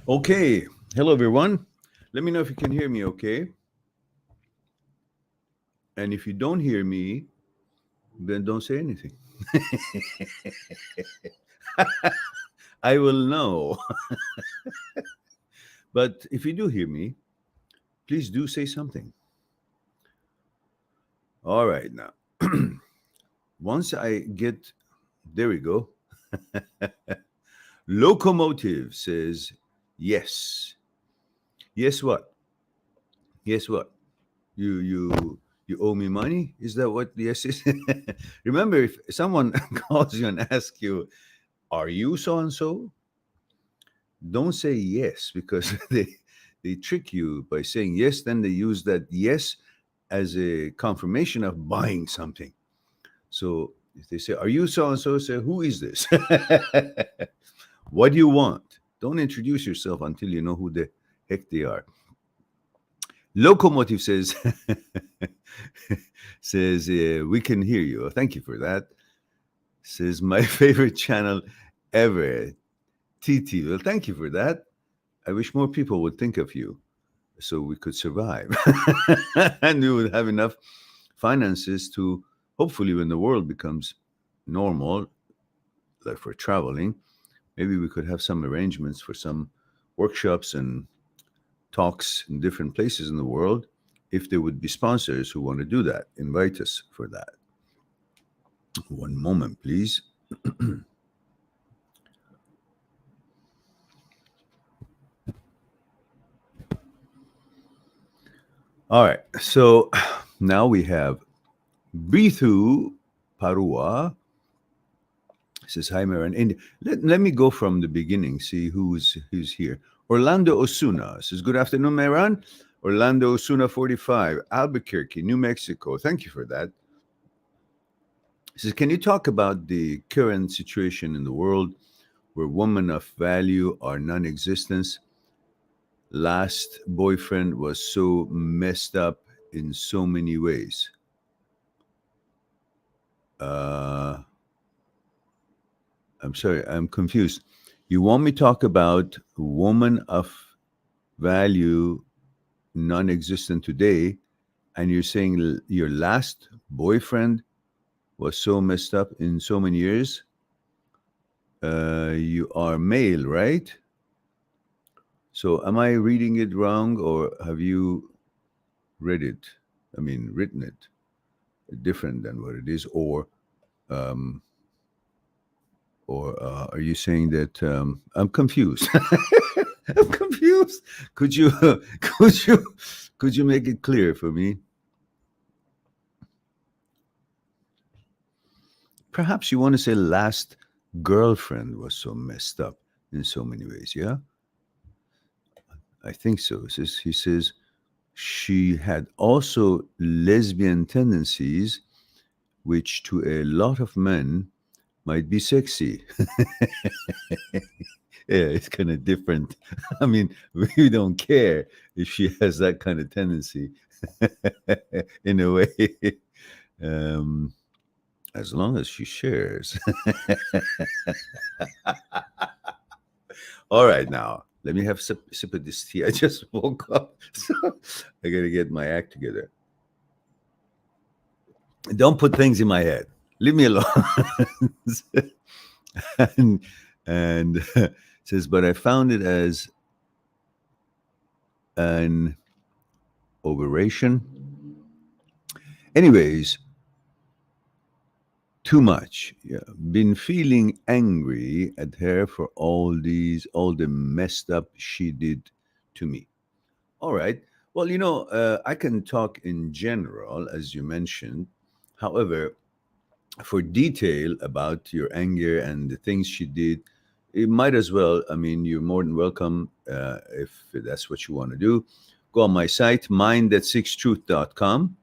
Okay. Hello, everyone. Let me know if you can hear me okay. And if you don't hear me, then don't say anything. I will know. But if you do hear me, please do say something. All right, now. Once I get, there we go. Locomotive says, yes. Yes, what? Yes, what? You owe me money? Is that what yes is? Remember, if someone calls you and asks you, are you so and so? Don't say yes, because they trick you by saying yes, then they use that yes as a confirmation of buying something. So if they say, are you so and so? Say, who is this? What do you want? Don't introduce yourself until you know who the heck they are. Locomotive says, says, we can hear you. Thank you for that. Says, my favorite channel ever, TT. Well, thank you for that. I wish more people would think of you so we could survive. And we would have enough finances to, hopefully, when the world becomes normal, like for traveling, maybe we could have some arrangements for some workshops and talks in different places in the world. If there would be sponsors who want to do that, invite us for that. One moment, please. All right. So now we have Bithu Parua. Says, hi, Maran. And let me go from the beginning, see who's here. Orlando Osuna says, good afternoon, Maran. Orlando Osuna 45, Albuquerque, New Mexico. Thank you for that. He says, can you talk about the current situation in the world where women of value are non-existent? Last boyfriend was so messed up in so many ways. I'm sorry, I'm confused. You want me to talk about woman of value non-existent today, and you're saying your last boyfriend was so messed up in so many years? You are male, right? So am I reading it wrong, or have you read it? I mean, written it different than what it is, or are you saying that I'm confused? I'm confused. Could you could you make it clear for me? Perhaps you want to say last girlfriend was so messed up in so many ways. Yeah, I think so. He says she had also lesbian tendencies, which to a lot of men might be sexy. Yeah, it's kind of different. I mean, we don't care if she has that kind of tendency in a way, as long as she shares. All right, now, let me have a sip of this tea. I just woke up, so I got to get my act together. Don't put things in my head. Leave me alone. and says, but I found it as an operation. Anyways, too much. Yeah. Been feeling angry at her for all the messed up she did to me. All right. Well, I can talk in general, as you mentioned. However, for detail about your anger and the things she did, it might as well, I mean, you're more than welcome if that's what you want to do. Go on my site, mindthat6truth.com,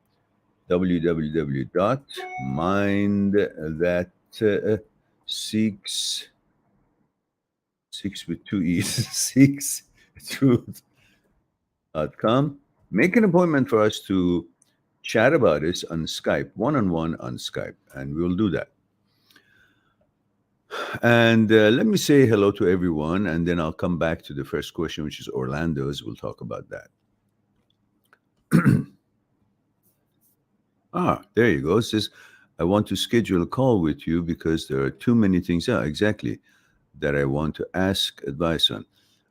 www.mindthat6, six with two E's, six truth.com. Make an appointment for us to chat about this on Skype, one-on-one on Skype, and we'll do that. And let me say hello to everyone, and then I'll come back to the first question, which is Orlando's. We'll talk about that. There you go. It says, I want to schedule a call with you because there are too many things exactly that I want to ask advice on.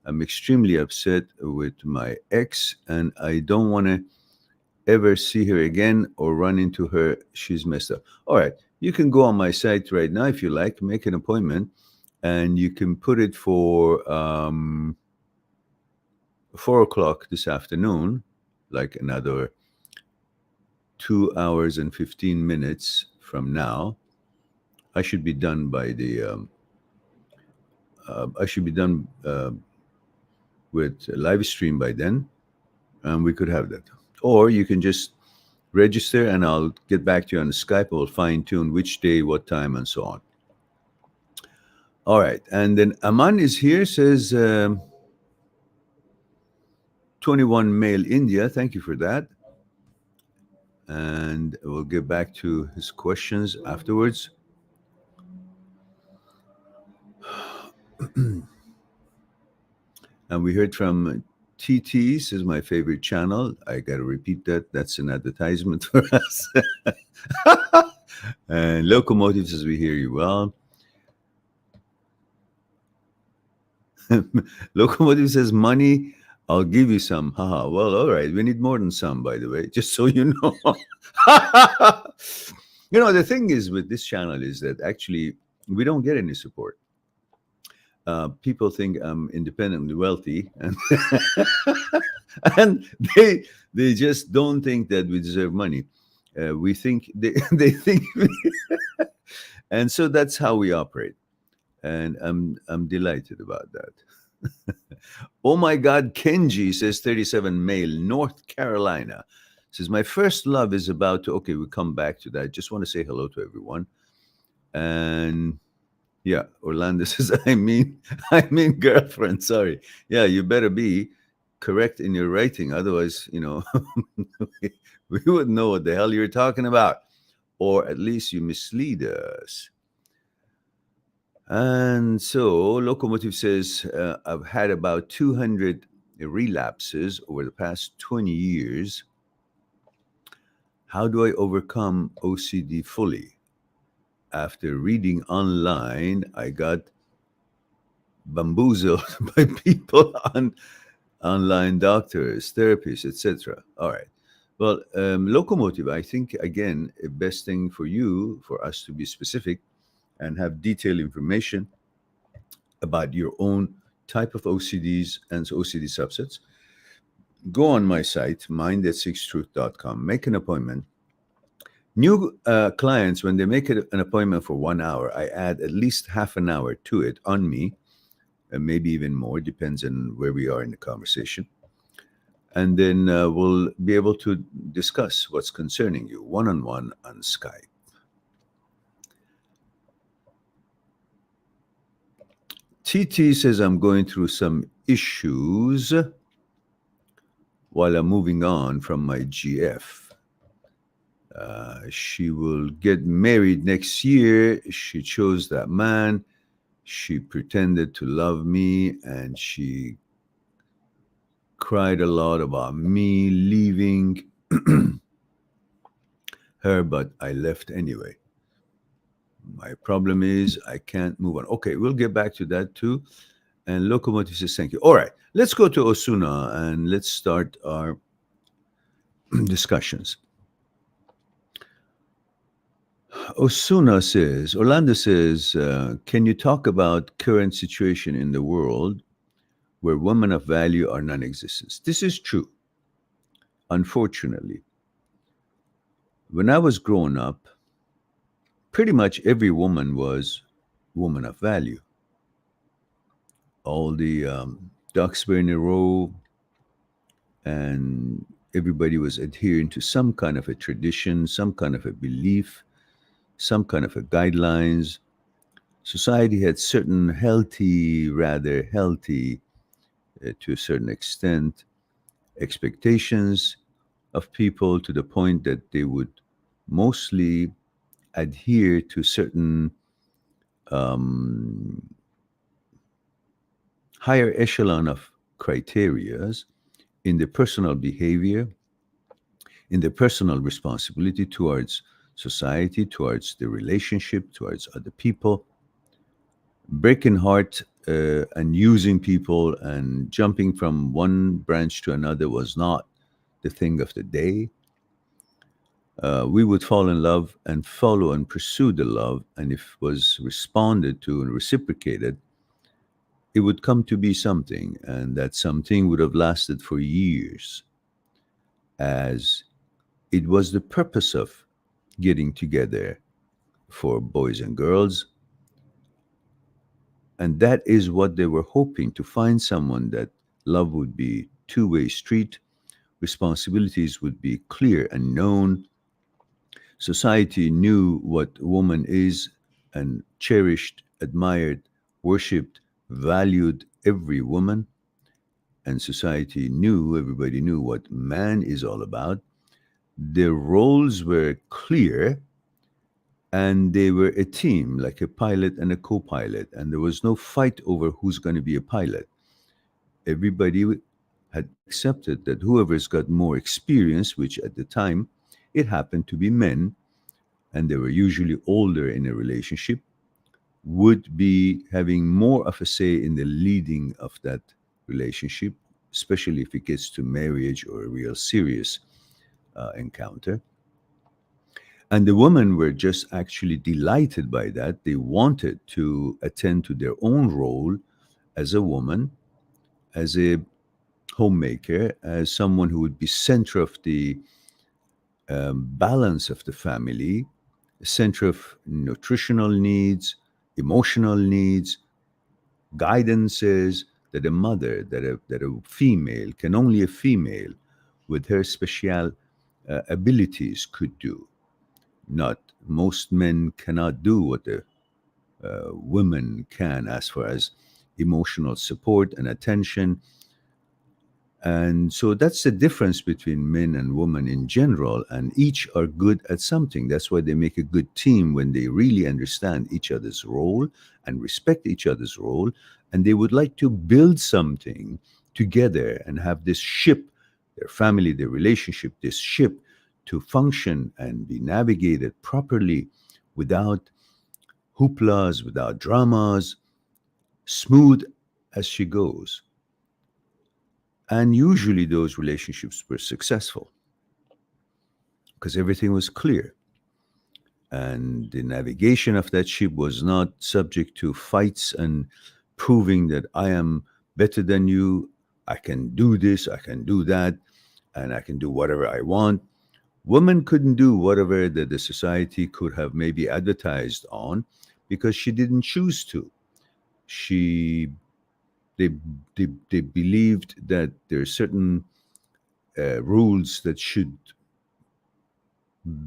I'm extremely upset with my ex, and I don't want to ever see her again or run into her. She's messed up. All right. You can go on my site right now if you like, make an appointment, and you can put it for 4 o'clock this afternoon, like another 2 hours and 15 minutes from now. I should be done by the with a live stream by then, and we could have that. Or you can just register, and I'll get back to you on Skype. We'll fine tune which day, what time, and so on. All right. And then Aman is here, says 21 male India. Thank you for that. And we'll get back to his questions afterwards. And we heard from TT's is my favorite channel. I got to repeat that. That's an advertisement for us. And Locomotives as we hear you well. Locomotive says money. I'll give you some. Haha. Well, all right. We need more than some, by the way, just so you know. The thing is with this channel is that actually we don't get any support. People think I'm independently wealthy, and and they just don't think that we deserve money. We think they think, and so that's how we operate. And I'm delighted about that. Oh my God, Kenji says 37 male, North Carolina. Says my first love is about to. Okay, we come back to that. Just want to say hello to everyone. And yeah, Orlando says I mean girlfriend. Sorry. Yeah, you better be correct in your writing, otherwise, we wouldn't know what the hell you're talking about, or at least you mislead us. And so Locomotive says, I've had about 200 relapses over the past 20 years. How do I overcome OCD fully? After reading online, I got bamboozled by people on online doctors, therapists, etc. All right. Well, Locomotive, I think, again, the best thing for you, for us to be specific and have detailed information about your own type of OCDs and OCD subsets, go on my site, mind@sixtruth.com, make an appointment. New clients, when they make an appointment for 1 hour, I add at least half an hour to it on me, and maybe even more, depends on where we are in the conversation. And then we'll be able to discuss what's concerning you one-on-one on Skype. TT says, I'm going through some issues while I'm moving on from my GF. She will get married next year. She chose that man. She pretended to love me, and she cried a lot about me leaving her, but I left anyway. My problem is I can't move on. Okay, we'll get back to that too. And Locomotive says, thank you. All right, let's go to Osuna and let's start our discussions. Osuna says, Orlando says, can you talk about current situation in the world where women of value are non-existent? This is true. Unfortunately, when I was growing up, pretty much every woman was woman of value. All the ducks were in a row, and everybody was adhering to some kind of a tradition, some kind of a belief, some kind of a guidelines. Society had certain rather healthy, to a certain extent, expectations of people, to the point that they would mostly adhere to certain higher echelon of criterias in the personal behavior, in the personal responsibility towards society, towards the relationship, towards other people. Breaking heart and using people and jumping from one branch to another was not the thing of the day. We would fall in love and follow and pursue the love, and if was responded to and reciprocated, it would come to be something, and that something would have lasted for years, as it was the purpose of getting together for boys and girls. And that is what they were hoping, to find someone that love would be two-way street, responsibilities would be clear and known. Society knew what woman is and cherished, admired worshipped, valued every woman, and society knew, everybody knew what man is all about. Their roles were clear, and they were a team, like a pilot and a co pilot, and there was no fight over who's going to be a pilot. Everybody had accepted that whoever's got more experience, which at the time it happened to be men, and they were usually older in a relationship, would be having more of a say in the leading of that relationship, especially if it gets to marriage or a real serious encounter. And the women were just actually delighted by that. They wanted to attend to their own role as a woman, as a homemaker, as someone who would be center of the balance of the family, center of nutritional needs, emotional needs, guidances that a mother, that a female, can only a female with her special abilities could do. Not most men cannot do what the women can as far as emotional support and attention. And so that's the difference between men and women in general, and each are good at something. That's why they make a good team, when they really understand each other's role and respect each other's role, and they would like to build something together and have this ship, their family, their relationship, this ship to function and be navigated properly without hooplas, without dramas, smooth as she goes. And usually those relationships were successful because everything was clear. And the navigation of that ship was not subject to fights and proving that I am better than you, I can do this, I can do that, and I can do whatever I want. Women couldn't do whatever that the society could have maybe advertised on because she didn't choose to. She they they believed that there are certain rules that should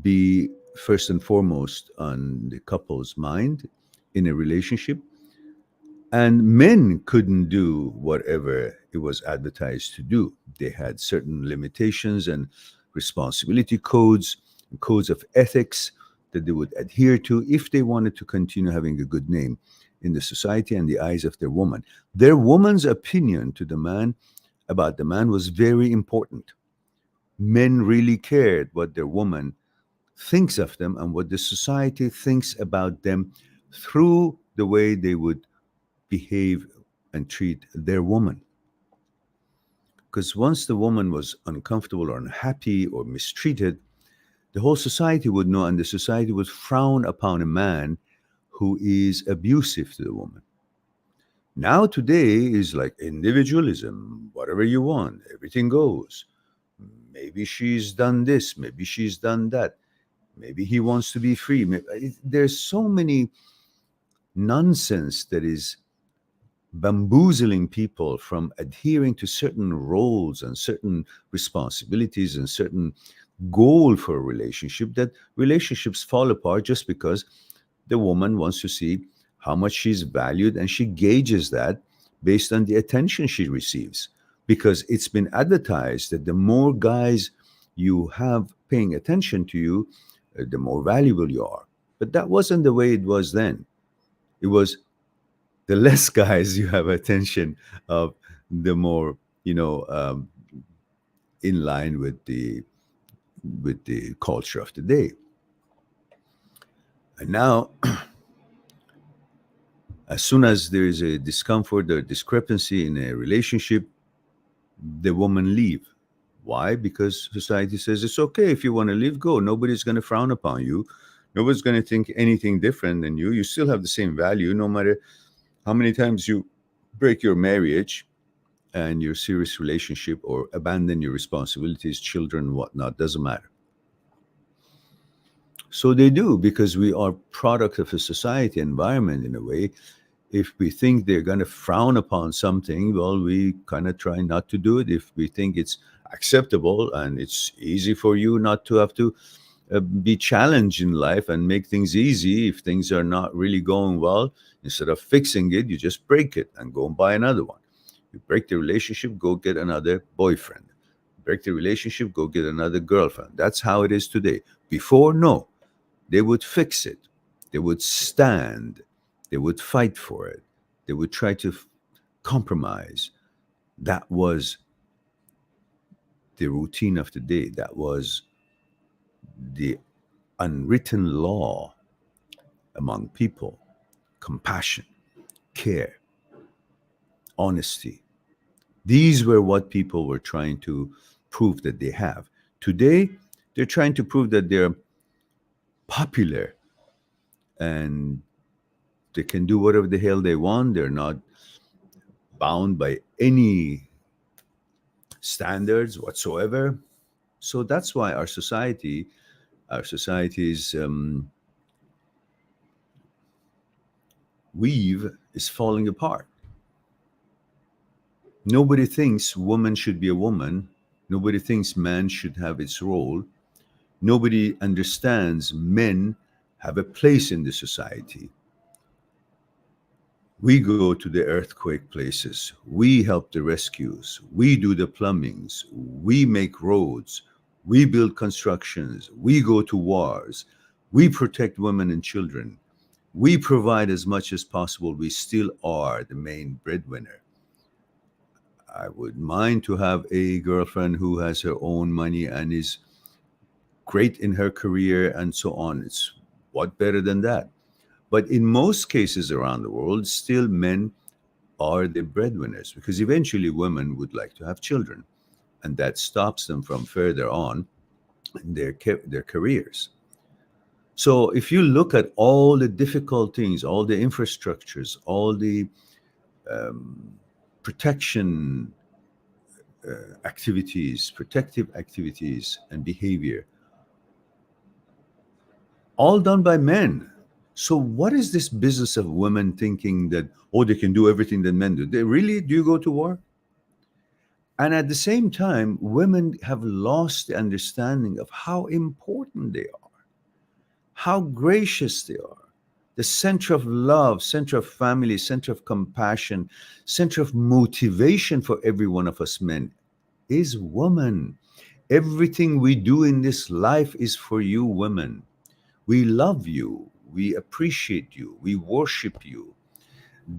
be first and foremost on the couple's mind in a relationship. And men couldn't do whatever it was advertised to do. They had certain limitations and responsibility codes, and codes of ethics that they would adhere to if they wanted to continue having a good name in the society and the eyes of their woman. Their woman's opinion to the man about the man was very important. Men really cared what their woman thinks of them and what the society thinks about them through the way they would behave and treat their woman. Because once the woman was uncomfortable or unhappy or mistreated, the whole society would know, and the society would frown upon a man who is abusive to the woman. Now, today is like individualism, whatever you want, everything goes. Maybe she's done this, maybe she's done that, maybe he wants to be free. There's so many nonsense that is bamboozling people from adhering to certain roles and certain responsibilities and certain goal for a relationship, that relationships fall apart just because the woman wants to see how much she's valued, and she gauges that based on the attention she receives, because it's been advertised that the more guys you have paying attention to you, the more valuable you are. But that wasn't the way it was then. It was the less guys you have attention of, the more, in line with the culture of the day. And now, as soon as there is a discomfort or discrepancy in a relationship, the woman leave. Why? Because society says it's okay if you want to leave, go. Nobody's going to frown upon you. Nobody's going to think anything different than you. You still have the same value, no matter how many times you break your marriage and your serious relationship or abandon your responsibilities, children, whatnot, doesn't matter. So they do, because we are product of a society environment in a way. If we think they're going to frown upon something, well, we kind of try not to do it. If we think it's acceptable and it's easy for you not to have to be challenged in life and make things easy. If things are not really going well, instead of fixing it, you just break it and go and buy another one. You break the relationship, go get another boyfriend. Break the relationship, go get another girlfriend. That's how it is today. Before, no. They would fix it. They would stand. They would fight for it. They would try to compromise. That was the routine of the day. That was the unwritten law among people: compassion, care, honesty. These were what people were trying to prove that they have. Today, they're trying to prove that they're popular and they can do whatever the hell they want. They're not bound by any standards whatsoever. So that's why our society's weave is falling apart. Nobody thinks woman should be a woman. Nobody thinks man should have its role. Nobody understands men have a place in the society. We go to the earthquake places. We help the rescues. We do the plumbings. We make roads. We build constructions. We go to wars. We protect women and children. We provide as much as possible. We still are the main breadwinner. I would mind to have a girlfriend who has her own money and is great in her career and so on. It's what better than that? But in most cases around the world, still men are the breadwinners because eventually women would like to have children, and that stops them from further on in their careers. So if you look at all the difficult things, all the infrastructures, all the um, protection activities, protective activities and behavior, all done by men. So what is this business of women thinking that, oh, they can do everything that men do? They really do go to war? And at the same time, women have lost the understanding of how important they are, how gracious they are. The center of love, center of family, center of compassion, center of motivation for every one of us men is woman. Everything we do in this life is for you, women. We love you. We appreciate you. We worship you.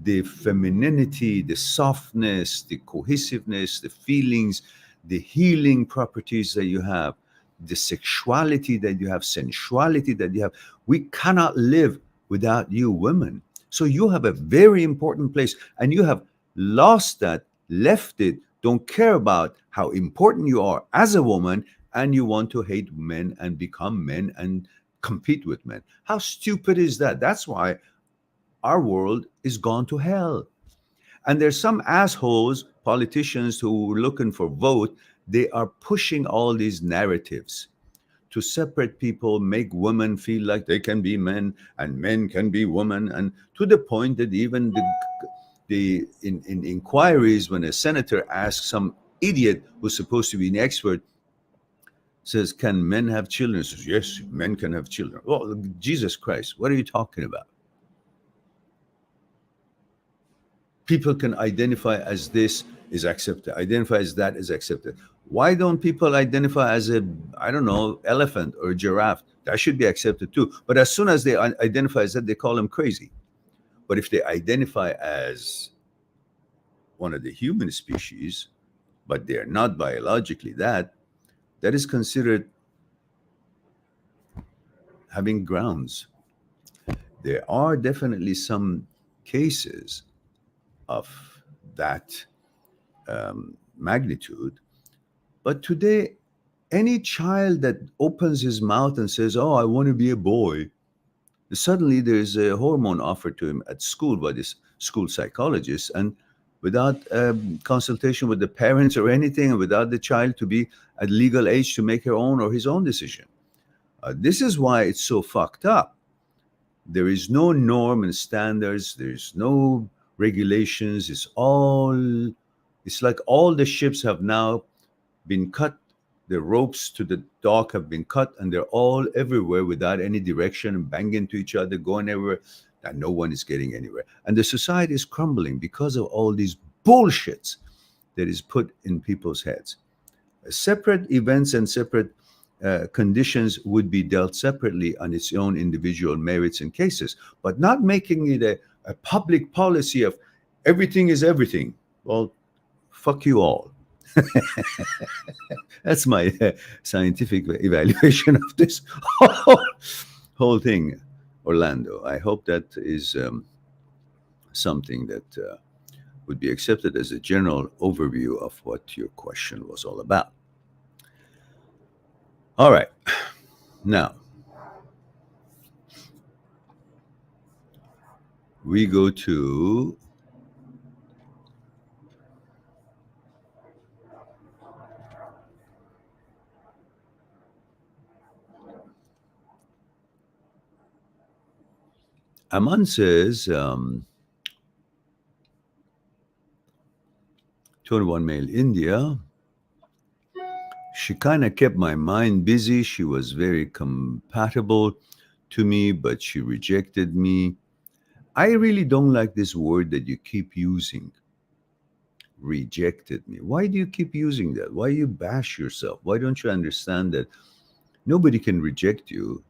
The femininity, the softness, the cohesiveness, the feelings, the healing properties that you have, the sexuality that you have, sensuality that you have. We cannot live without you, women. So you have a very important place, and you have lost that, left it, don't care about how important you are as a woman, and you want to hate men and become men and compete with men. How stupid is that? That's why our world is gone to hell. And there's some assholes, politicians who are looking for vote, they are pushing all these narratives to separate people, make women feel like they can be men and men can be women, and to the point that even in inquiries, when a senator asks some idiot who's supposed to be an expert, says, "Can men have children?" Says, "Yes, men can have children." Well, Jesus Christ, what are you talking about? People can identify as this is accepted, identify as that is accepted. Why don't people identify as a, I don't know, elephant or a giraffe? That should be accepted too. But as soon as they identify as that, they call them crazy. But if they identify as one of the human species, but they're not biologically that, that is considered having grounds. There are definitely some cases of that magnitude. But today, any child that opens his mouth and says, "Oh, I want to be a boy," suddenly there's a hormone offered to him at school by this school psychologist, and without consultation with the parents or anything, and without the child to be at legal age to make her own or his own decision. This is why it's so fucked up. There is no norm and standards. There's no regulations. It's like all the ships have now been cut The ropes to the dock have been cut, and they're all everywhere without any direction and banging into each other, going everywhere, and no one is getting anywhere. And the society is crumbling because of all these bullshits that is put in people's heads. Separate events and separate conditions would be dealt separately on its own individual merits and cases, but not making it a public policy of everything is everything. Well, fuck you all. That's my scientific evaluation of this whole thing, Orlando. I hope that is something that would be accepted as a general overview of what your question was all about. All right. Now, we go to Aman says, 21 male India. She kind of kept my mind busy. She was very compatible to me, but she rejected me. I really don't like this word that you keep using. Rejected me. Why do you keep using that? Why you bash yourself? Why don't you understand that nobody can reject you?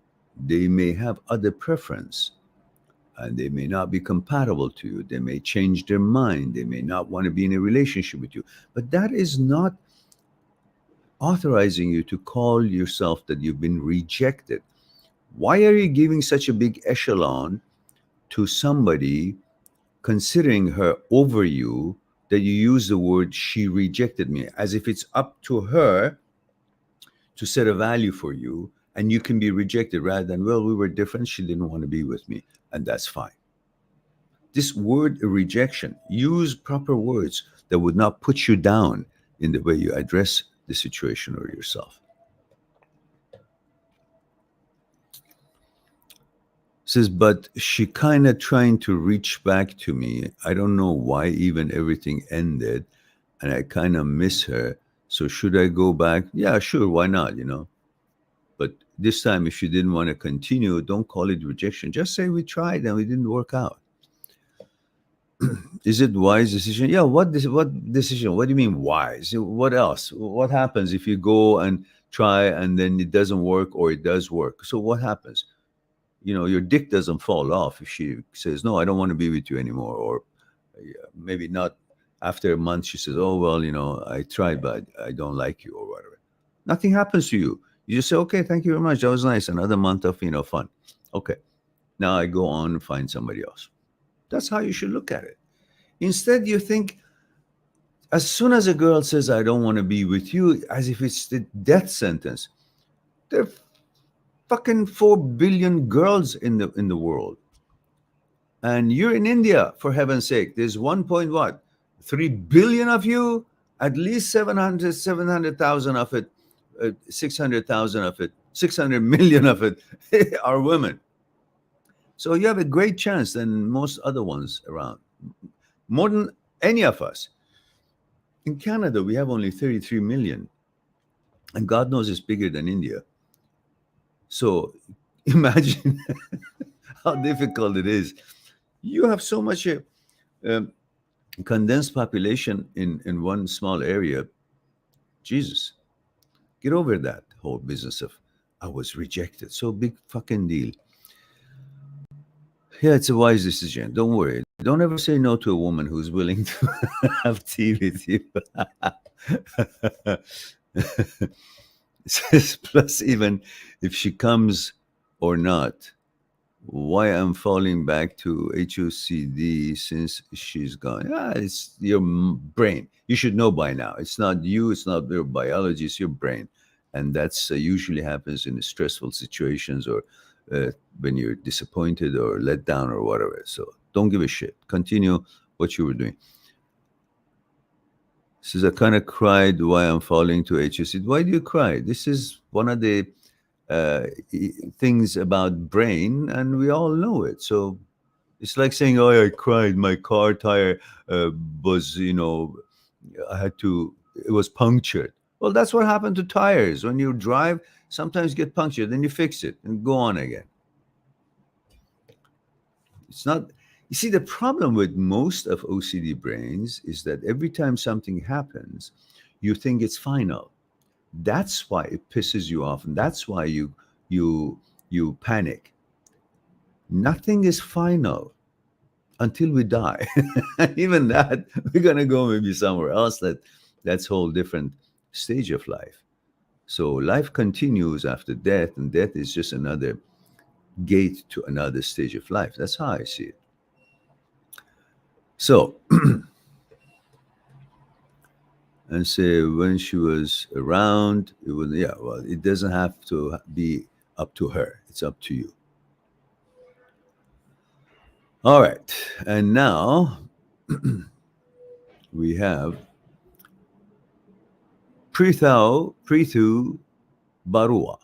They may have other preference and they may not be compatible to you. They may change their mind. They may not want to be in a relationship with you. But that is not authorizing you to call yourself that you've been rejected. Why are you giving such a big echelon to somebody, considering her over you, that you use the word she rejected me, as if it's up to her to set a value for you and you can be rejected, rather than, well, we were different, she didn't want to be with me, and that's fine. This word rejection, use proper words that would not put you down in the way you address the situation or yourself. Says, but she kind of trying to reach back to me. I don't know why even everything ended, and I kind of miss her. So should I go back? Yeah, sure, why not, But this time, if you didn't want to continue, don't call it rejection. Just say we tried and we didn't work out. Is it wise decision? Yeah, what decision? What do you mean wise? What else? What happens if you go and try and then it doesn't work, or it does work? So what happens? Your dick doesn't fall off if she says, no, I don't want to be with you anymore. Or maybe not after a month, she says, oh, well, I tried, but I don't like you, or whatever. Nothing happens to you. You just say, okay, thank you very much. That was nice. Another month of, fun. Okay. Now I go on and find somebody else. That's how you should look at it. Instead, you think, as soon as a girl says, I don't want to be with you, as if it's the death sentence. There are fucking 4 billion girls in the world. And you're in India, for heaven's sake. There's 3 billion of you, at least 700,000 of it, 600,000 of it, 600 million of it are women. So you have a great chance than most other ones around, more than any of us. In Canada, we have only 33 million, and God knows it's bigger than India. So imagine how difficult it is. You have so much condensed population in one small area. Jesus, get over that whole business of I was rejected. So big fucking deal. Yeah, it's a wise decision. Don't worry. Don't ever say no to a woman who's willing to have tea with you. Plus, even if she comes or not, why I'm falling back to HOCD since she's gone? It's your brain. You should know by now. It's not you. It's not your biology. It's your brain. And that's usually happens in stressful situations, or when you're disappointed or let down or whatever. So don't give a shit. Continue what you were doing. Says, I kind of cried why I'm falling to HOCD. Why do you cry? This is one of the things about brain, and we all know it. So it's like saying, oh, I cried, my car tire was, it was punctured. Well, that's what happened to tires. When you drive, sometimes get punctured, then you fix it and go on again. It's not, you see, the problem with most of OCD brains is that every time something happens, you think it's final. That's why it pisses you off, and that's why you you panic. Nothing is final until we die. Even that, we're gonna go maybe somewhere else. That's whole different stage of life. So life continues after death, and death is just another gate to another stage of life. That's how I see it. So, and say when she was around, it was, yeah. Well, it doesn't have to be up to her. It's up to you. All right, and now we have Prithu Barua.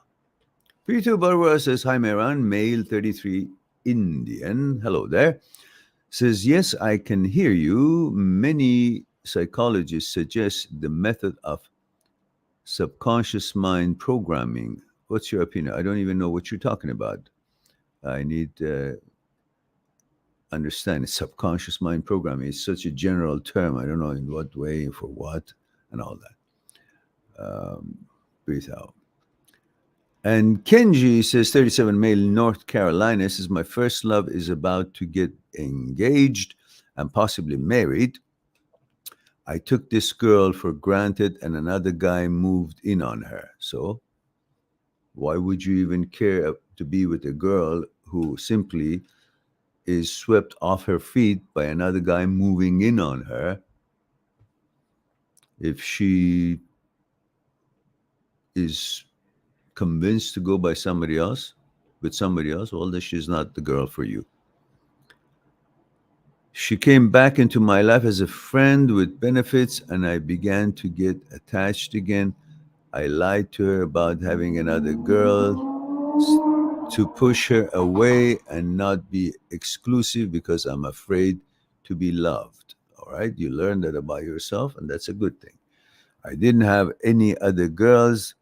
Prithu Barua says, "Hi, Mehran, male 33, Indian. Hello there." Says, "Yes, I can hear you. Many psychologists suggest the method of subconscious mind programming. What's your opinion?" I don't even know what you're talking about. I need understand. Subconscious mind programming is such a general term. I don't know in what way, for what, and all that. Breathe out. And Kenji says, 37, male, North Carolina, says, "My first love is about to get engaged and possibly married. I took this girl for granted and another guy moved in on her. So why would you even care to be with a girl who simply is swept off her feet by another guy moving in on her? If she is convinced to go by somebody else, with somebody else, well, then she's not the girl for you. She came back into my life as a friend with benefits, and I began to get attached again. I lied to her about having another girl to push her away and not be exclusive because I'm afraid to be loved." All right, you learned that about yourself, and that's a good thing. "I didn't have any other girls.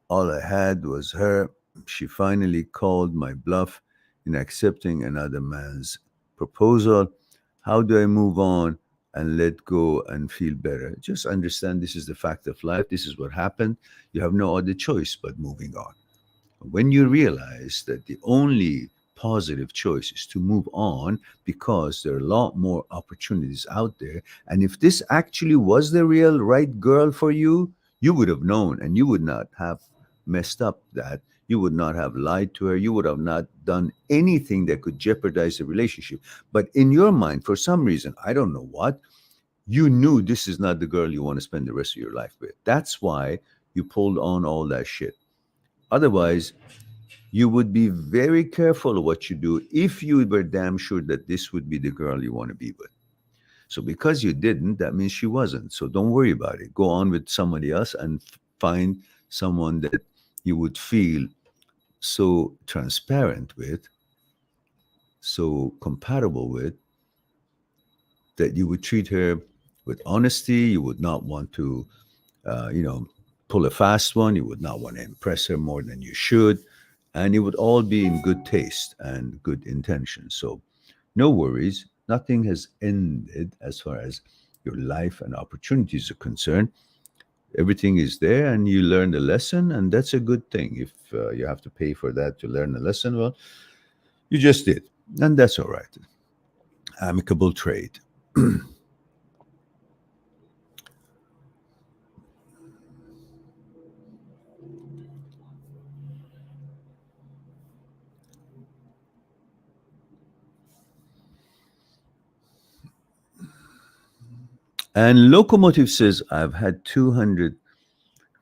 All I had was her. She finally called my bluff in accepting another man's proposal. How do I move on and let go and feel better?" Just understand this is the fact of life. This is what happened. You have no other choice but moving on. When you realize that the only positive choice is to move on because there are a lot more opportunities out there, and if this actually was the real right girl for you, you would have known and you would not have messed up that. You would not have lied to her. You would have not done anything that could jeopardize the relationship. But in your mind, for some reason, I don't know what, you knew this is not the girl you want to spend the rest of your life with. That's why you pulled on all that shit. Otherwise, you would be very careful what you do if you were damn sure that this would be the girl you want to be with. So because you didn't, that means she wasn't. So don't worry about it. Go on with somebody else and find someone that you would feel so transparent with, so compatible with, that you would treat her with honesty. You would not want to, you know, pull a fast one. You would not want to impress her more than you should. And it would all be in good taste and good intention. So no worries. Nothing has ended as far as your life and opportunities are concerned. Everything is there and you learned a lesson, and that's a good thing. If you have to pay for that to learn a lesson, well, you just did. And that's all right. Amicable trade. And Locomotive says, "I've had 200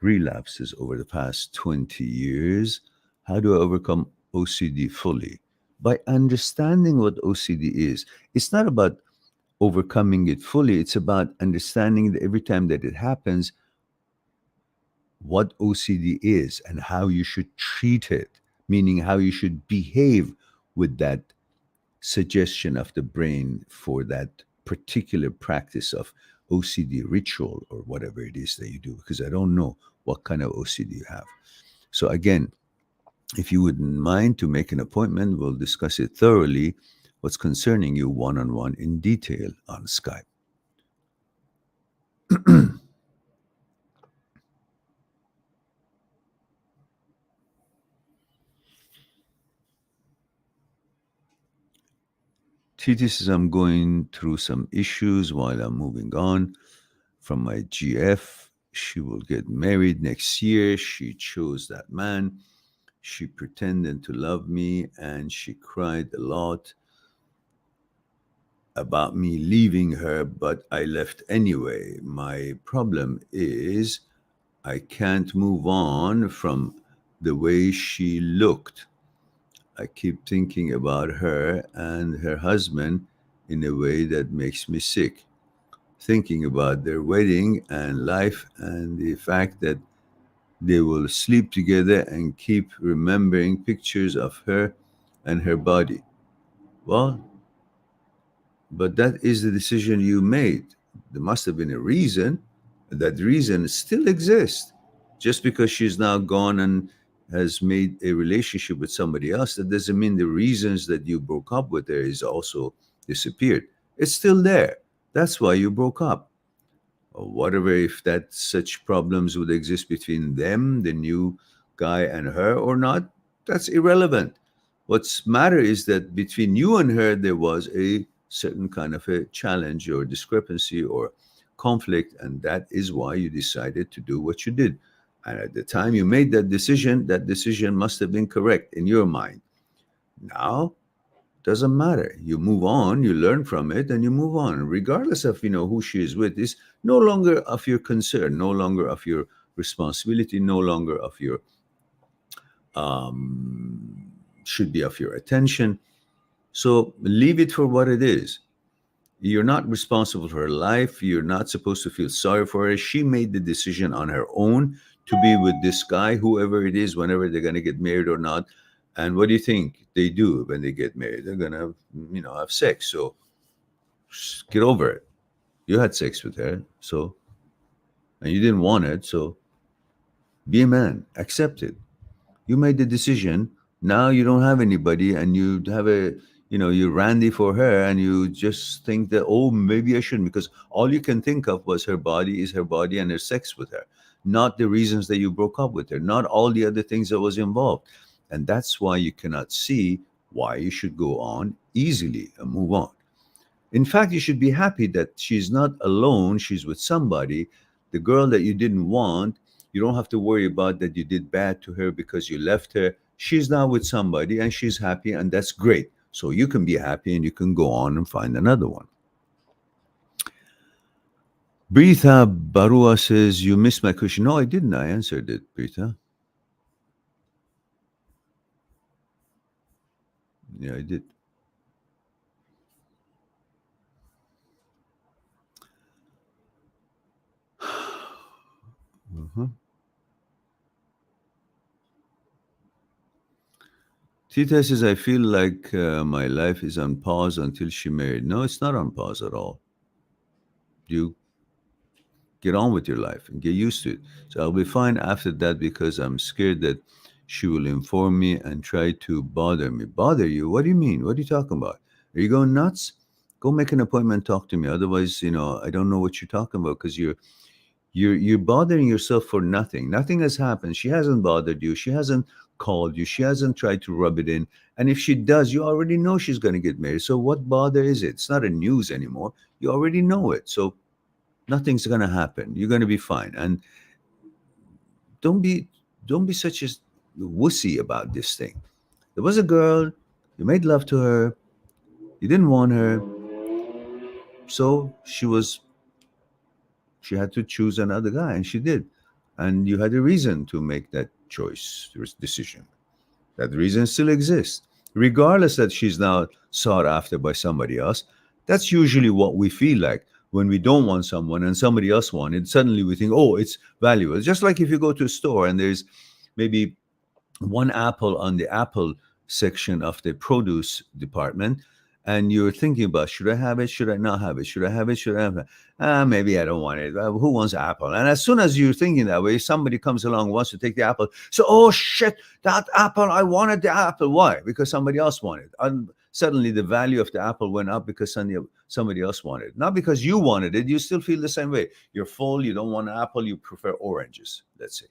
relapses over the past 20 years. How do I overcome OCD fully?" By understanding what OCD is. It's not about overcoming it fully, it's about understanding that every time that it happens, what OCD is and how you should treat it, meaning how you should behave with that suggestion of the brain for that particular practice of OCD ritual or whatever it is that you do, because I don't know what kind of OCD you have. So again, if you wouldn't mind to make an appointment, we'll discuss it thoroughly, what's concerning you one on one in detail on Skype. TT says, I'm going through some issues while I'm moving on from my GF. She will get married next year. She chose that man. She pretended to love me and she cried a lot about me leaving her, but I left anyway. My problem is I can't move on from the way she looked. I keep thinking about her and her husband in a way that makes me sick. Thinking about their wedding and life and the fact that they will sleep together and keep remembering pictures of her and her body. Well, but that is the decision you made. There must have been a reason. That reason still exists. Just because she's now gone and has made a relationship with somebody else, that doesn't mean the reasons that you broke up with her is also disappeared. It's still there. That's why you broke up. Or whatever, if that such problems would exist between them, the new guy and her or not, that's irrelevant. What's matter is that between you and her there was a certain kind of a challenge or discrepancy or conflict, and that is why you decided to do what you did. And at the time you made that decision must have been correct in your mind. Now doesn't matter. You move on, you learn from it, and you move on, regardless of who she is with. Is no longer of your concern, no longer of your responsibility, no longer of your should be of your attention. So leave it for what it is. You're not responsible for her life. You're not supposed to feel sorry for her. She made the decision on her own to be with this guy, whoever it is, whenever they're going to get married or not. And what do you think they do when they get married? They're going to, have sex. So just get over it. You had sex with her, and you didn't want it. So be a man, accept it. You made the decision. Now you don't have anybody, and you have you're randy for her, and you just think that, oh, maybe I shouldn't, because all you can think of was her body is her body and her sex with her, not the reasons that you broke up with her, not all the other things that was involved. And that's why you cannot see why you should go on easily and move on. In fact, you should be happy that she's not alone. She's with somebody. The girl that you didn't want, you don't have to worry about that you did bad to her because you left her. She's now with somebody and she's happy, and that's great. So you can be happy and you can go on and find another one. Britha Barua says, you missed my question. No, I didn't. I answered it, Britha. Yeah, I did. Tita says, I feel like my life is on pause until she married. No, it's not on pause at all. You get on with your life and get used to it. So I'll be fine after that, because I'm scared that she will inform me and try to bother me. Bother you? What do you mean? What are you talking about? Are you going nuts? Go make an appointment, talk to me. Otherwise, I don't know what you're talking about, because you're bothering yourself for nothing. Nothing has happened. She hasn't bothered you. She hasn't called you. She hasn't tried to rub it in. And if she does, you already know she's going to get married. So what bother is it? It's not a news anymore. You already know it. So nothing's going to happen. You're going to be fine. And don't be such a wussy about this thing. There was a girl, you made love to her, you didn't want her, so she had to choose another guy, and she did. And you had a reason to make that choice, decision. That reason still exists. Regardless that she's now sought after by somebody else, that's usually what we feel like when we don't want someone and somebody else wanted. Suddenly we think, oh, it's valuable. Just like if you go to a store and there's maybe one apple on the apple section of the produce department, and you're thinking about, should I have it? Should I not have it? Should I have it? Should I have it? Maybe I don't want it. Who wants apple? And as soon as you're thinking that way, somebody comes along, wants to take the apple. So, oh shit, that apple, I wanted the apple. Why? Because somebody else wanted it. And suddenly the value of the apple went up because somebody else wanted it. Not because you wanted it. You still feel the same way. You're full. You don't want an apple. You prefer oranges, let's say.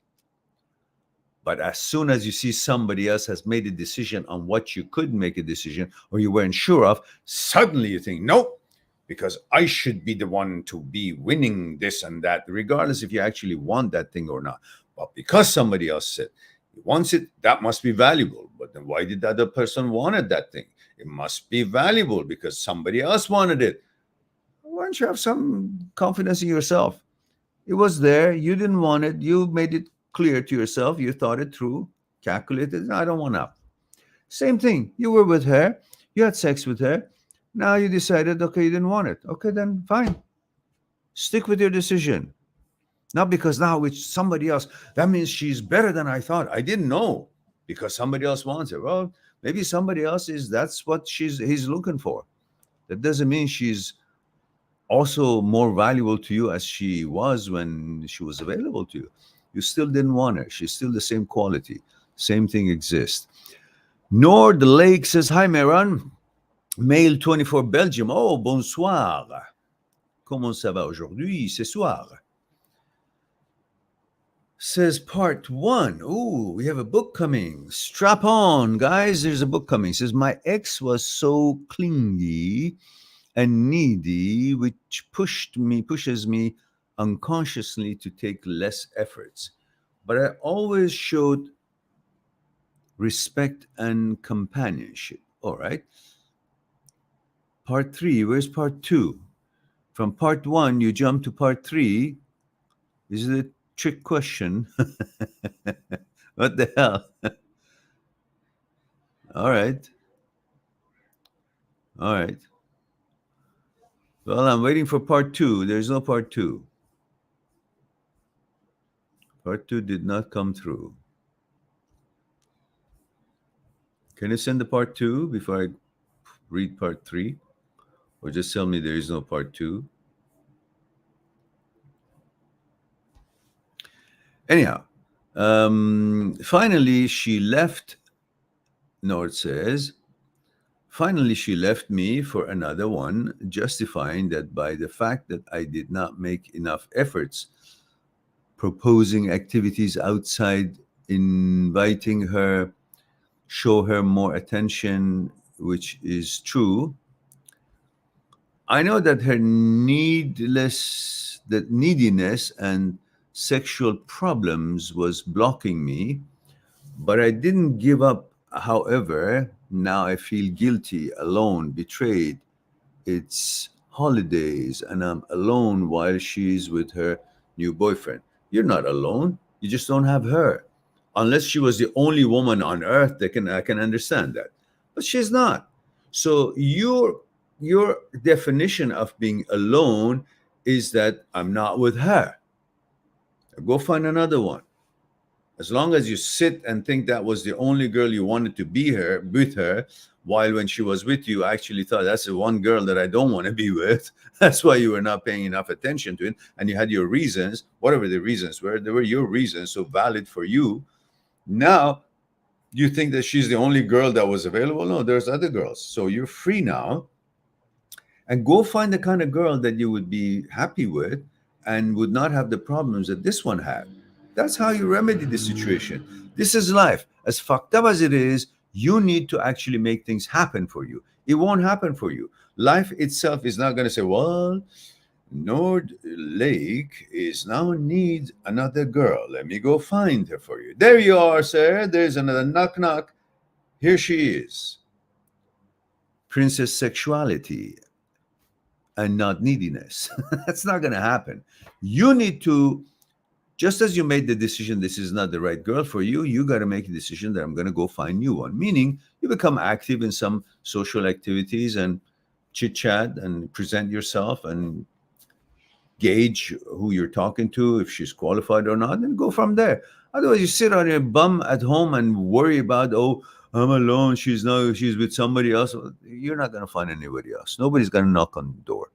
But as soon as you see somebody else has made a decision on what you could make a decision or you weren't sure of, suddenly you think, nope, because I should be the one to be winning this and that, regardless if you actually want that thing or not. But because somebody else said he wants it, that must be valuable. But then why did the other person wanted that thing? It must be valuable because somebody else wanted it. Why don't you have some confidence in yourself? It was there. You didn't want it. You made it clear to yourself. You thought it through, calculated. I don't want to. Same thing. You were with her. You had sex with her. Now you decided, okay, you didn't want it. Okay, then fine. Stick with your decision. Not because now it's somebody else. That means she's better than I thought. I didn't know because somebody else wants it. Well, maybe somebody else that's what he's looking for. That doesn't mean she's also more valuable to you as she was when she was available to you. You still didn't want her. She's still the same quality. Same thing exists. Nord Lake says, hi, Meron. Mail 24 Belgium. Oh, bonsoir. Comment ça va aujourd'hui, ce soir? Says part 1. Ooh, we have a book coming. Strap on, guys. There's a book coming. Says, my ex was so clingy and needy, which pushes me unconsciously to take less efforts. But I always showed respect and companionship. All right. Part 3, where's part 2? From part 1, you jump to part 3. Is it a trick question? What the hell? All right. All right. Well, I'm waiting for part 2. There's no part 2. Part 2 did not come through. Can you send the part 2 before I read part 3? Or just tell me there is no part 2? Anyhow, finally she left, Nord says, finally she left me for another one, justifying that by the fact that I did not make enough efforts proposing activities outside, inviting her, show her more attention, which is true. I know that her neediness and sexual problems was blocking me, but I didn't give up. However, now I feel guilty, alone, betrayed. It's holidays and I'm alone while she's with her new boyfriend. You're not alone. You just don't have her. Unless she was the only woman on earth, I can understand that. But she's not. So your definition of being alone is that I'm not with her. Go find another one. As long as you sit and think that was the only girl you wanted to be with her, while when she was with you, I actually thought that's the one girl that I don't want to be with. That's why you were not paying enough attention to it. And you had your reasons, whatever the reasons were, they were your reasons, so valid for you. Now, you think that she's the only girl that was available? No, there's other girls. So you're free now. And go find the kind of girl that you would be happy with and would not have the problems that this one had. That's how you remedy the situation. This is life. As fucked up as it is, you need to actually make things happen for you. It won't happen for you. Life itself is not going to say, well, Nord Lake is now needs another girl. Let me go find her for you. There you are, sir. There's another knock knock. Here she is. Princess sexuality and not neediness. That's not going to happen. You need to, just as you made the decision this is not the right girl for you, you got to make a decision that I'm going to go find new one. Meaning you become active in some social activities and chit chat and present yourself and gauge who you're talking to, if she's qualified or not, and go from there. Otherwise, you sit on your bum at home and worry about, oh, I'm alone. She's with somebody else. You're not going to find anybody else. Nobody's going to knock on the door.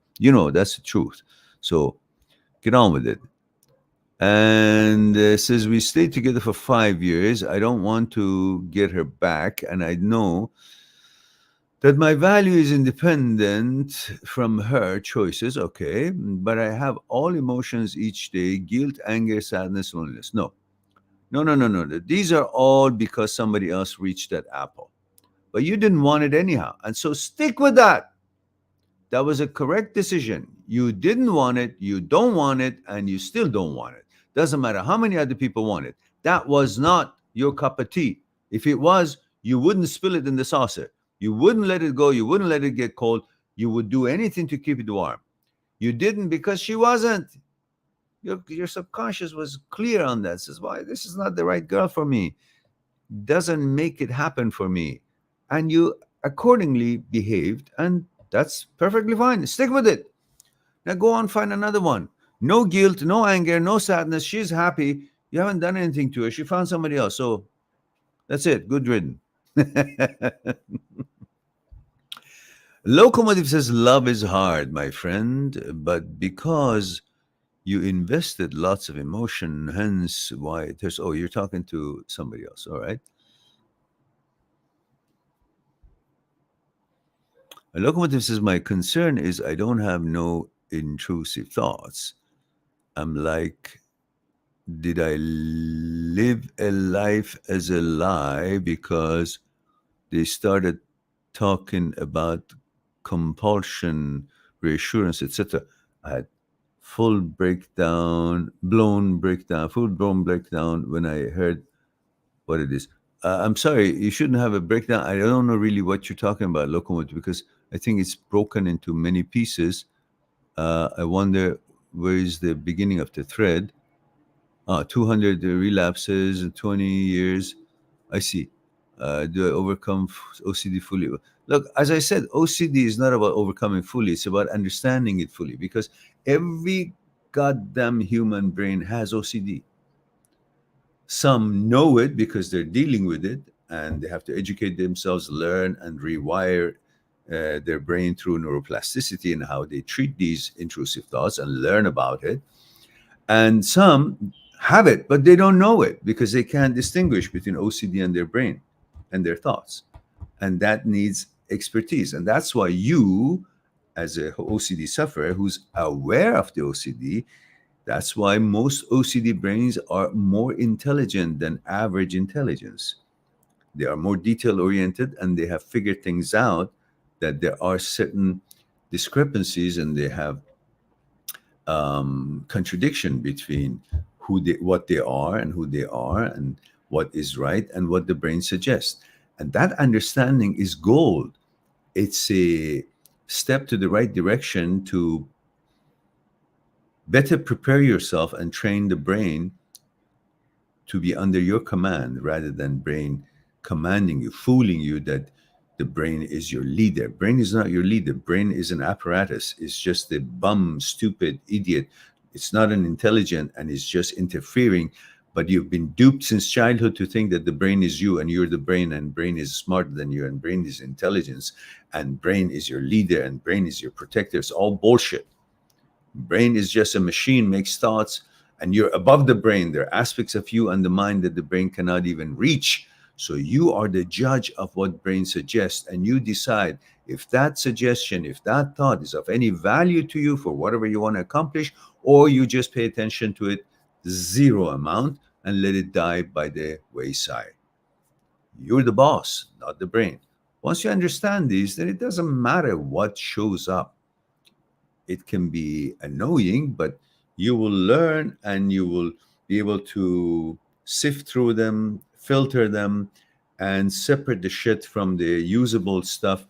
That's the truth. So get on with it. And says, we stayed together for 5 years. I don't want to get her back. And I know that my value is independent from her choices. Okay. But I have all emotions each day: guilt, anger, sadness, loneliness. No, no, no, no, no. These are all because somebody else reached that apple. But you didn't want it anyhow. And so stick with that. That was a correct decision. You didn't want it, you don't want it, and you still don't want it. Doesn't matter how many other people want it. That was not your cup of tea. If it was, you wouldn't spill it in the saucer. You wouldn't let it go. You wouldn't let it get cold. You would do anything to keep it warm. You didn't because she wasn't. Your subconscious was clear on that. Says, why, this is not the right girl for me. Doesn't make it happen for me. And you accordingly behaved, and that's perfectly fine. Stick with it. Now go on, find another one. No guilt, no anger, no sadness. She's happy. You haven't done anything to her. She found somebody else. So that's it. Good ridden. Locomotive says, love is hard, my friend, but because you invested lots of emotion, hence why there's, oh, you're talking to somebody else. All right. A locomotive says, my concern is I don't have no intrusive thoughts. I'm like, did I live a life as a lie because they started talking about compulsion, reassurance, etc. I had full blown breakdown when I heard what it is. I'm sorry, you shouldn't have a breakdown. I don't know really what you're talking about, locomotive, because I think it's broken into many pieces. I wonder where is the beginning of the thread. 200 relapses, 20 years. I see. Do I overcome OCD fully? Look, as I said, OCD is not about overcoming fully. It's about understanding it fully, because every goddamn human brain has OCD. Some know it because they're dealing with it, and they have to educate themselves, learn, and rewire their brain through neuroplasticity and how they treat these intrusive thoughts and learn about it. And some have it, but they don't know it because they can't distinguish between OCD and their brain and their thoughts. And that needs expertise. And that's why you, as a OCD sufferer who's aware of the OCD, that's why most OCD brains are more intelligent than average intelligence. They are more detail oriented, and they have figured things out, that there are certain discrepancies, and they have contradiction between what they are and who they are, and what is right and what the brain suggests. And that understanding is gold. It's a step to the right direction to better prepare yourself and train the brain to be under your command, rather than brain commanding you, fooling you that the brain is your leader. Brain is not your leader. Brain is an apparatus. It's just a bum, stupid idiot. It's not an intelligent, and it's just interfering. But you've been duped since childhood to think that the brain is you, and you're the brain, and brain is smarter than you, and brain is intelligence, and brain is your leader, and brain is your protector. It's all bullshit. Brain is just a machine, makes thoughts, and you're above the brain. There are aspects of you and the mind that the brain cannot even reach. So you are the judge of what brain suggests, and you decide if that suggestion, if that thought is of any value to you for whatever you want to accomplish, or you just pay attention to it zero amount and let it die by the wayside. You're the boss, not the brain. Once you understand these, then it doesn't matter what shows up. It can be annoying, but you will learn, and you will be able to sift through them, filter them, and separate the shit from the usable stuff.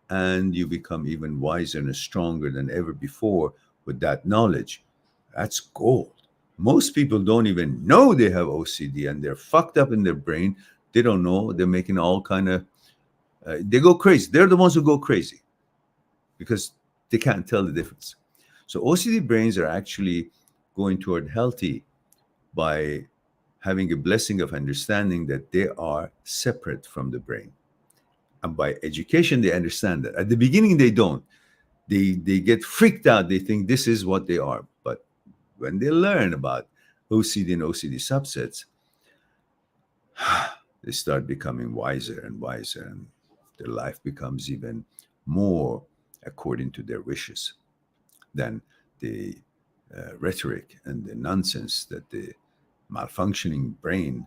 And you become even wiser and stronger than ever before with that knowledge. That's gold. Most people don't even know they have OCD, and they're fucked up in their brain. They don't know. They're making all kind of, they go crazy. They're the ones who go crazy because they can't tell the difference. So OCD brains are actually going toward healthy by having a blessing of understanding that they are separate from the brain. And by education, they understand that. At the beginning, they don't. They get freaked out. They think this is what they are. But when they learn about OCD and OCD subsets, they start becoming wiser and wiser, and their life becomes even more according to their wishes than the rhetoric and the nonsense that the malfunctioning brain,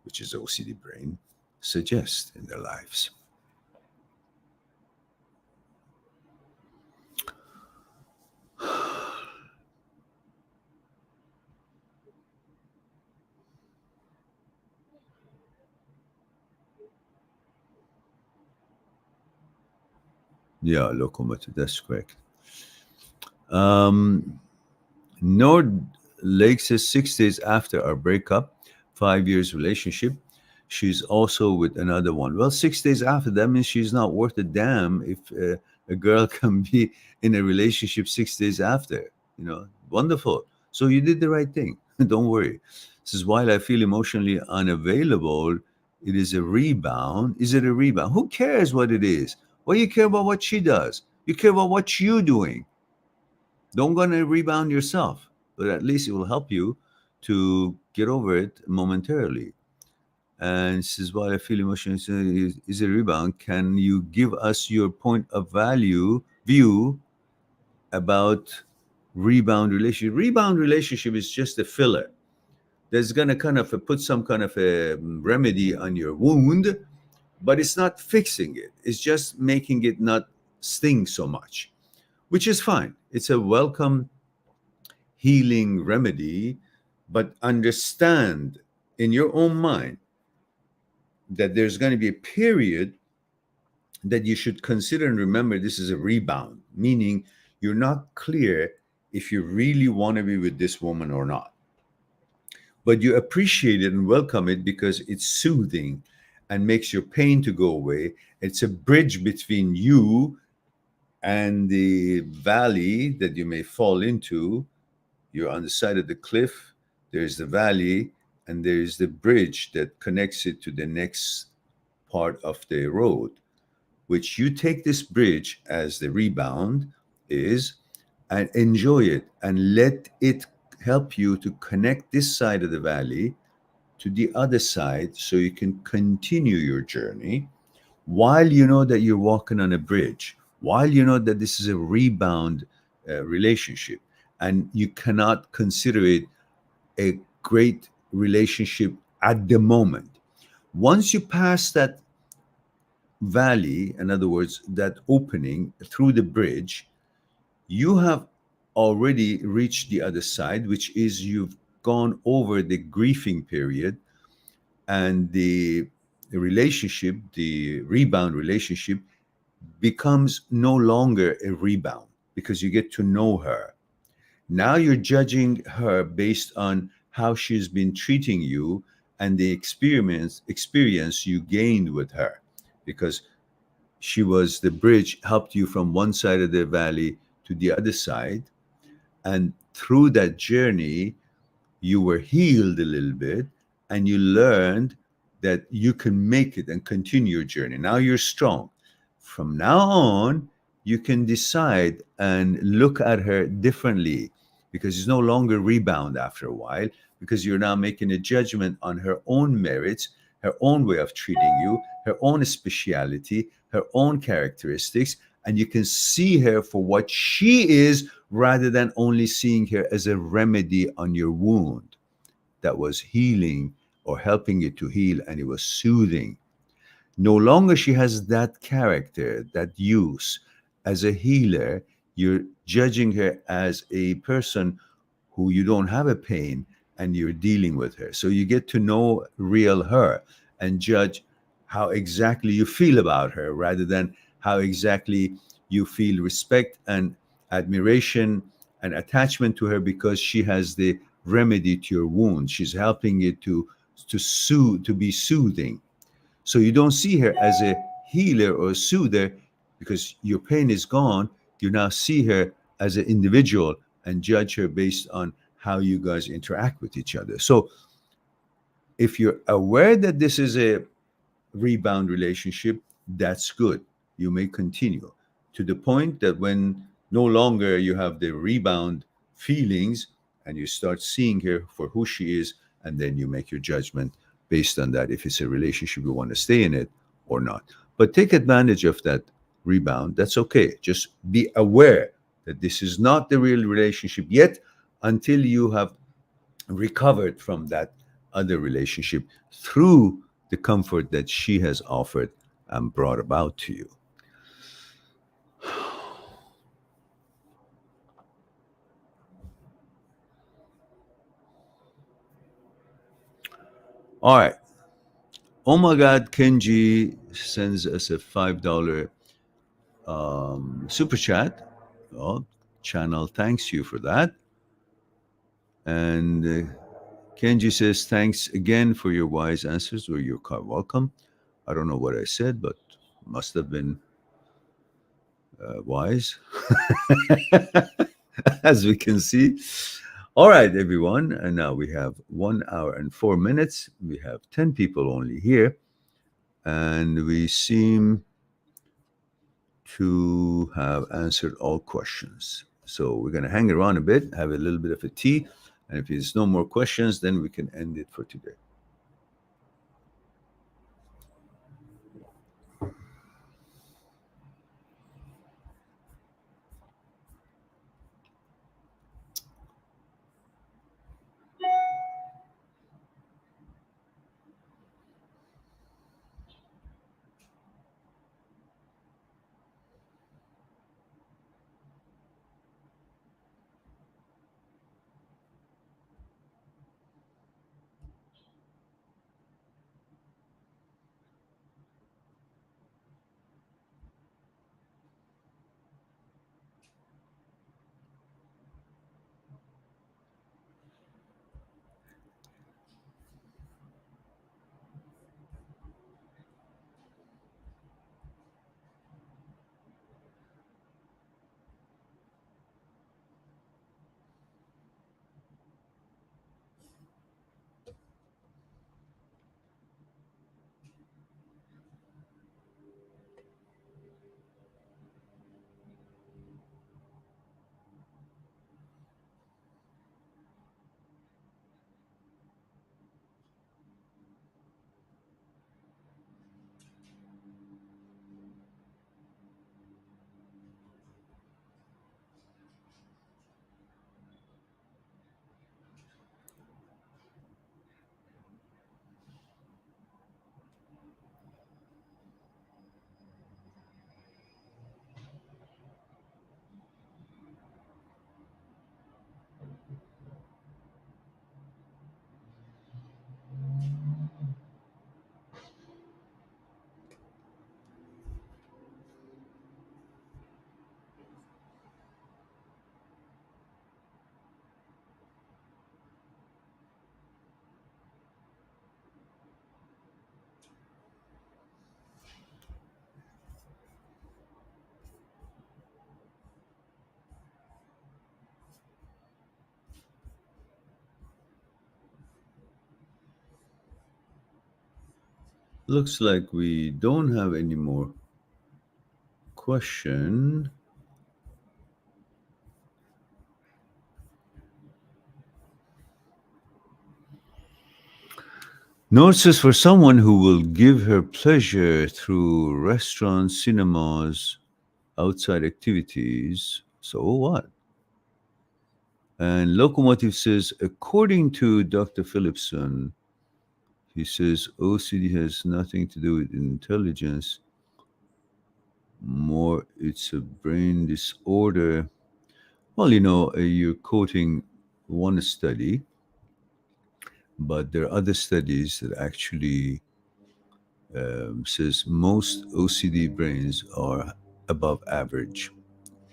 which is OCD brain, suggests in their lives. Yeah, locomotive, that's correct. Nord Lake says 6 days after our breakup, 5 years relationship, she's also with another one. Well, 6 days after, that means she's not worth a damn if a girl can be in a relationship 6 days after. Wonderful. So you did the right thing. Don't worry. This is while I feel emotionally unavailable, it is a rebound. Is it a rebound? Who cares what it is? Why you care about what she does? You care about what you're doing. Don't go and rebound yourself, but at least it will help you to get over it momentarily. And this is why I feel emotional is a rebound. Can you give us your point of view about rebound relationship? Rebound relationship is just a filler that's going to kind of put some kind of a remedy on your wound, but it's not fixing it. It's just making it not sting so much, which is fine. It's a welcome healing remedy, but understand in your own mind that there's going to be a period that you should consider and remember this is a rebound, meaning you're not clear if you really want to be with this woman or not. But you appreciate it and welcome it because it's soothing and makes your pain to go away. It's a bridge between you and the valley that you may fall into. You're on the side of the cliff, there's the valley, and there's the bridge that connects it to the next part of the road, which you take this bridge as the rebound is, and enjoy it and let it help you to connect this side of the valley to the other side so you can continue your journey while you know that you're walking on a bridge, while you know that this is a rebound relationship, and you cannot consider it a great relationship at the moment. Once you pass that valley, in other words, that opening through the bridge, you have already reached the other side, which is you've gone over the grieving period, and the relationship, the rebound relationship, becomes no longer a rebound because you get to know her. Now you're judging her based on how she's been treating you and the experience you gained with her, because she was the bridge, helped you from one side of the valley to the other side. And through that journey, you were healed a little bit and you learned that you can make it and continue your journey. Now you're strong. From now on, you can decide and look at her differently because it's no longer rebound after a while, because you're now making a judgment on her own merits, her own way of treating you, her own speciality, her own characteristics, and you can see her for what she is rather than only seeing her as a remedy on your wound that was healing or helping you to heal, and it was soothing. No longer she has that character, that use. As a healer, you're judging her as a person who you don't have a pain and you're dealing with her. So you get to know real her and judge how exactly you feel about her rather than how exactly you feel respect and admiration and attachment to her because she has the remedy to your wound. She's helping you to soothe, to be soothing. So you don't see her as a healer or a soother because your pain is gone. You now see her as an individual and judge her based on how you guys interact with each other. So If you're aware that this is a rebound relationship, that's good. You may continue to the point that when no longer you have the rebound feelings and you start seeing her for who she is, and then you make your judgment based on that if it's a relationship you want to stay in it or not. But take advantage of that rebound. That's okay. Just be aware that this is not the real relationship yet until you have recovered from that other relationship through the comfort that she has offered and brought about to you. All right. Oh my God, Kenji sends us a $5 super chat. Well, channel thanks you for that. And Kenji says, thanks again for your wise answers. Or you're quite welcome. I don't know what I said, but must have been wise, as we can see. All right, everyone. And now we have 1 hour and 4 minutes. We have 10 people only here. And we seem to have answered all questions. So we're going to hang around a bit, have a little bit of a tea. And if there's no more questions, then we can end it for today. Looks like we don't have any more question. Note says for someone who will give her pleasure through restaurants, cinemas, outside activities. So what? And Locomotive says, according to Dr. Phillipson, he says OCD has nothing to do with intelligence. More, it's a brain disorder. Well, you're quoting one study, but there are other studies that actually says most OCD brains are above average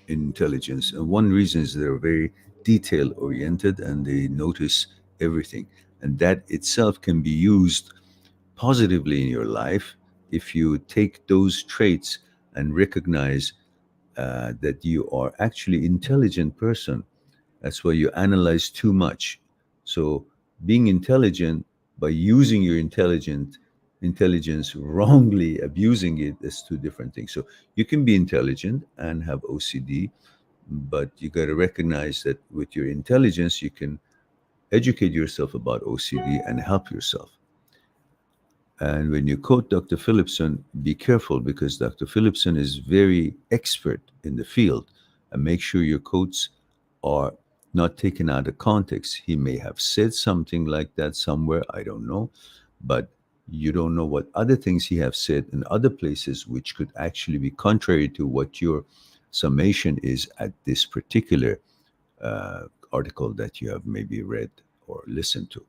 in intelligence. And one reason is they're very detail oriented and they notice everything. And that itself can be used positively in your life if you take those traits and recognize that you are actually intelligent person. That's why you analyze too much. So being intelligent by using your intelligence wrongly, abusing it, as two different things. So you can be intelligent and have OCD, but you got to recognize that with your intelligence, you can educate yourself about OCD and help yourself. And when you quote Dr. Phillipson, be careful because Dr. Phillipson is very expert in the field, and make sure your quotes are not taken out of context. He may have said something like that somewhere, I don't know, but you don't know what other things he have said in other places which could actually be contrary to what your summation is at this particular article that you have maybe read or listened to.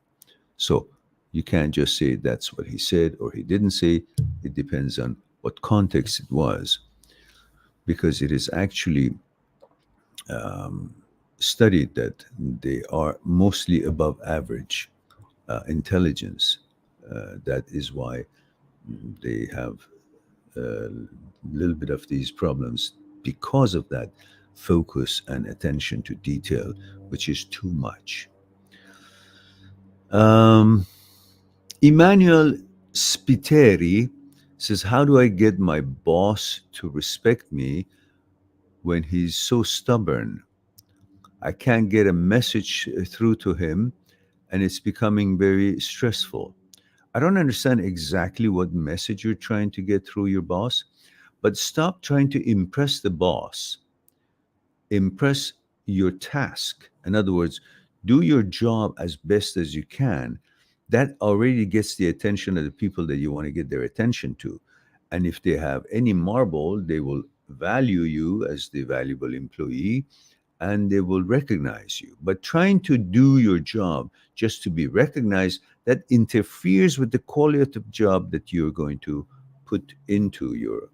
So you can't just say that's what he said or he didn't say. It depends on what context it was, because it is actually studied that they are mostly above average intelligence. That is why they have a little bit of these problems because of that focus and attention to detail, which is too much. Um, Emmanuel Spiteri says, how do I get my boss to respect me when he's so stubborn? I can't get a message through to him, and it's becoming very stressful. I don't understand exactly what message you're trying to get through your boss, but stop trying to impress the boss. Impress your task. In other words, do your job as best as you can. That already gets the attention of the people that you want to get their attention to. And if they have any marble, they will value you as the valuable employee and they will recognize you. But trying to do your job just to be recognized, that interferes with the quality of the job that you're going to put into your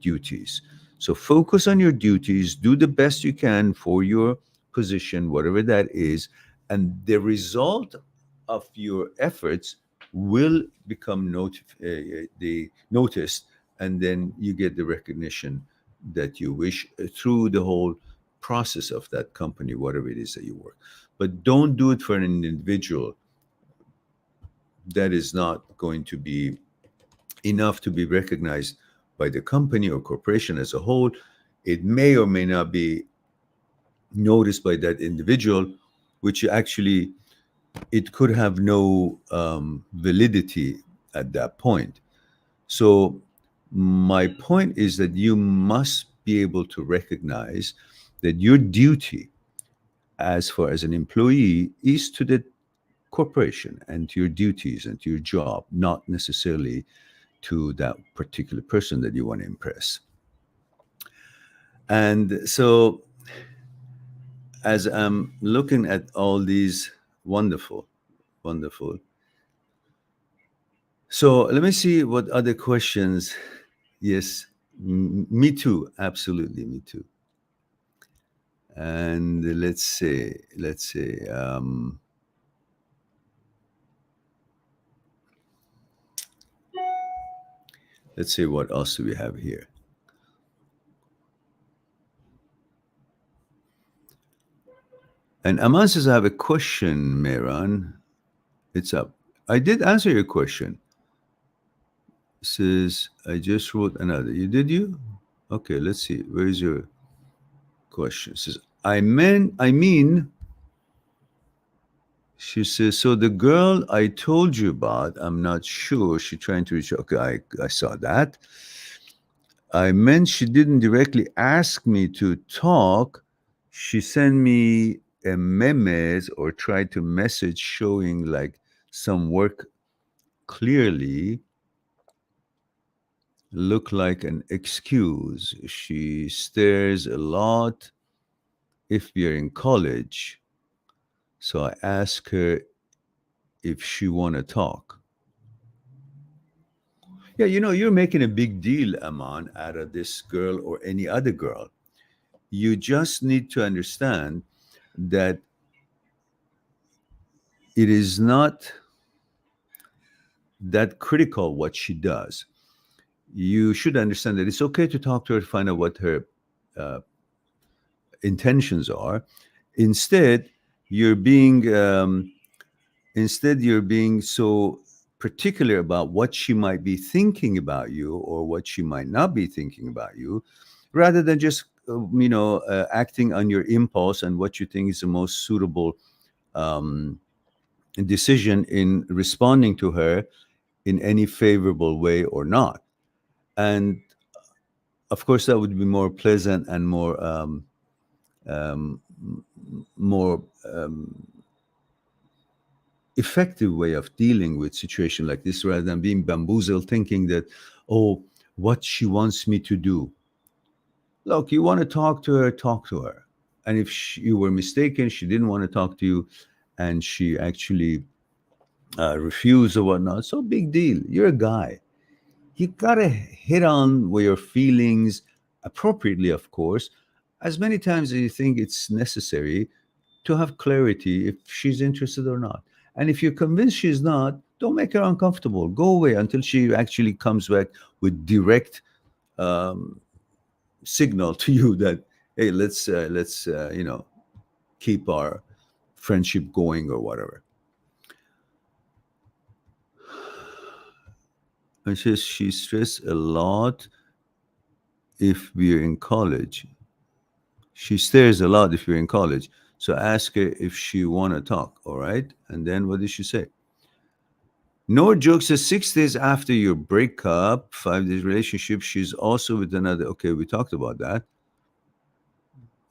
duties. So focus on your duties, do the best you can for your position, whatever that is, and the result of your efforts will become the noticed, and then you get the recognition that you wish through the whole process of that company, whatever it is that you work. But don't do it for an individual. That is not going to be enough to be recognized by the company or corporation as a whole. It may or may not be noticed by that individual, which actually it could have no validity at that point. So my point is that you must be able to recognize that your duty as far as an employee is to the corporation and to your duties and to your job, not necessarily to that particular person that you want to impress. And so, as I'm looking at all these wonderful, wonderful. So, let me see what other questions. Yes, me too. Absolutely, me too. And let's see what else do we have here. And Aman says, I have a question, Mehran. It's up. I did answer your question. Says, I just wrote another. You did you? Okay, let's see. Where's your question? Says, I mean, she says, so the girl I told you about, I'm not sure. She trying to reach. Okay, I saw that. I meant she didn't directly ask me to talk. She sent me a memes or tried to message showing like some work clearly look like an excuse. She stares a lot if we are in college. So I asked her if she want to talk. Yeah, you're making a big deal, Aman, out of this girl or any other girl. You just need to understand that it is not that critical what she does. You should understand that it's okay to talk to her to find out what her uh, intentions are. Instead, you're being Instead, you're being so particular about what she might be thinking about you or what she might not be thinking about you, rather than just acting on your impulse and what you think is the most suitable um, decision in responding to her in any favorable way or not. And of course, that would be more pleasant and um, more effective way of dealing with situation like this, rather than being bamboozled thinking that, oh, what she wants me to do. Look, you want to talk to her. And if you were mistaken, she didn't want to talk to you, and she actually refused or whatnot, so big deal. You're a guy. You gotta hit on with your feelings appropriately, of course, as many times as you think it's necessary to have clarity if she's interested or not. And if you're convinced she's not, don't make her uncomfortable. Go away until she actually comes back with direct um, signal to you that, hey, let's keep our friendship going or whatever. And she stressed a lot if we're in college. She stares a lot if you're in college. So ask her if she want to talk, all right? And then what did she say? No jokes. 6 days after your breakup, 5 days relationship, she's also with another. Okay, we talked about that.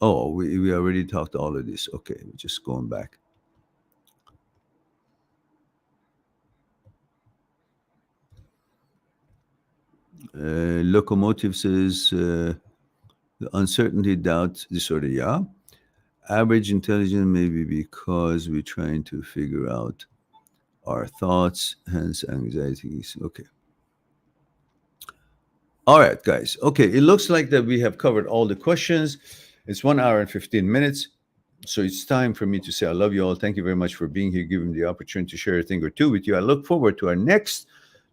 Oh, we already talked all of this. Okay, we're just going back. Locomotive says uncertainty, doubt, disorder. Yeah. Average intelligence, maybe because we're trying to figure out our thoughts, hence anxieties. Okay. All right, guys. Okay, it looks like that we have covered all the questions. It's 1 hour and 15 minutes. So it's time for me to say I love you all. Thank you very much for being here, giving me the opportunity to share a thing or two with you. I look forward to our next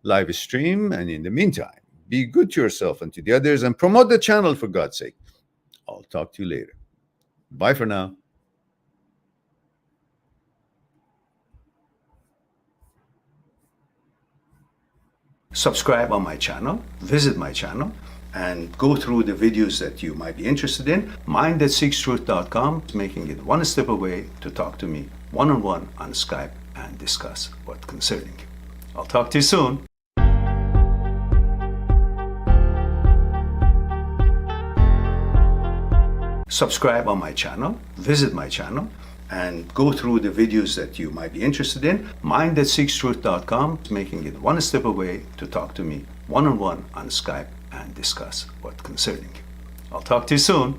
live stream. And in the meantime, be good to yourself and to the others and promote the channel, for God's sake. I'll talk to you later. Bye for now. Subscribe on my channel, visit my channel, and go through the videos that you might be interested in. Mindthatseekstruth.com is making it one step away to talk to me one-on-one on Skype and discuss what's concerning you. I'll talk to you soon. Subscribe on my channel, visit my channel, and go through the videos that you might be interested in. Mindthatseekstruth.com is making it one step away to talk to me one-on-one on Skype and discuss what's concerning you. I'll talk to you soon.